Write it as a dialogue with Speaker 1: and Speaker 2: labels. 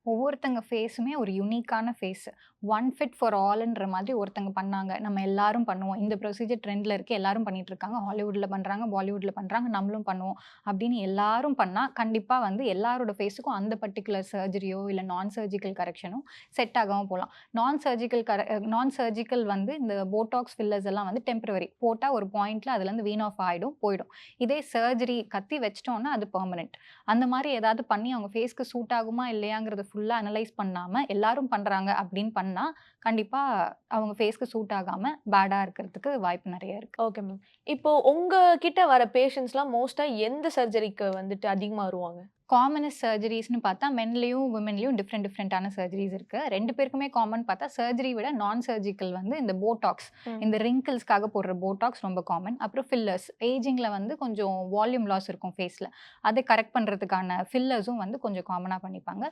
Speaker 1: ஒவ்வொருத்தங்க ஃபேஸுமே ஒரு யூனிக்கான ஃபேஸ். ஒன் ஃபிட் ஃபார் ஆல்ன்ற மாதிரி ஒருத்தங்க பண்ணாங்க. நம்ம எல்லாரும் பண்ணுவோம். இந்த ப்ரொசீஜர் ட்ரெண்ட்ல இருக்கு. எல்லாரும் பண்ணிட்டு இருக்காங்க. ஹாலிவுட்ல பண்றாங்க, பாலிவுட்ல பண்றாங்க. நம்மளும் பண்ணுவோம். அப்படின்னு எல்லாரும் பண்ணா, கண்டிப்பா வந்து எல்லாரோட ஃபேஸுக்கும் அந்த பர்ட்டிகுலர் சர்ஜரியோ, இல்ல நான் சர்ஜிக்கல் கரெக்ஷனோ செட் ஆகாம போலாம். நான் சர்ஜிக்கல் வந்து இந்த போட்டாக்ஸ், ஃபில்லர்ஸ் எல்லாம் வந்து டெம்பரவரி. போட்டா ஒரு பாயிண்ட்ல அதுலருந்து வீன் ஆஃப் ஆயிடும், போயிடும். இதே சர்ஜரி கத்தி வச்சுட்டோம்னா அது பெர்மனன்ட். அந்த மாரி ஏதாவது பண்ணி அவங்க ஃபேஸ்க்கு சூட் ஆகுமா இல்லையாங்கிறத ஃபுல்லா அனலைஸ் பண்ணாம, எல்லாரும் பண்றாங்க அப்படின்னு பண்ணா, கண்டிப்பா அவங்க ஃபேஸ்க்கு சூட் ஆகாம பேடா இருக்கிறதுக்கு வாய்ப்பு நெறைய இருக்கு.
Speaker 2: Okay ma'am. இப்போ உங்க கிட்ட வர பேஷண்ட்ஸ்லாம் மோஸ்ட்டா எந்த சர்ஜரிக்கு வந்துட்டு அதிகமா வருவாங்க?
Speaker 1: காமனஸ்ட் சர்ஜரீஸ்ன்னு பார்த்தா மென்லயும், விமென்லயும் டிஃபரெண்டான சர்ஜரீஸ் இருக்கு. 2 பேருக்குமே காமன் பார்த்தா சர்ஜரி விட நான் சர்ஜிக்கல் வந்து இந்த போடாக்ஸ்,
Speaker 2: ம்.
Speaker 1: இந்த ரிங்கிள்ஸ்க்காக போடுற போடாக்ஸ் ரொம்ப காமன். அப்புறம் ஃபில்லர்ஸ். ஏஜிங்ல வந்து கொஞ்சம் வால்யூம் லாஸ் இருக்கும் ஃபேஸ்ல. அத கரெக்ட் பண்றதுக்கான ஃபில்லர்ஸும் வந்து கொஞ்சம் காமனா பண்ணிப்பாங்க.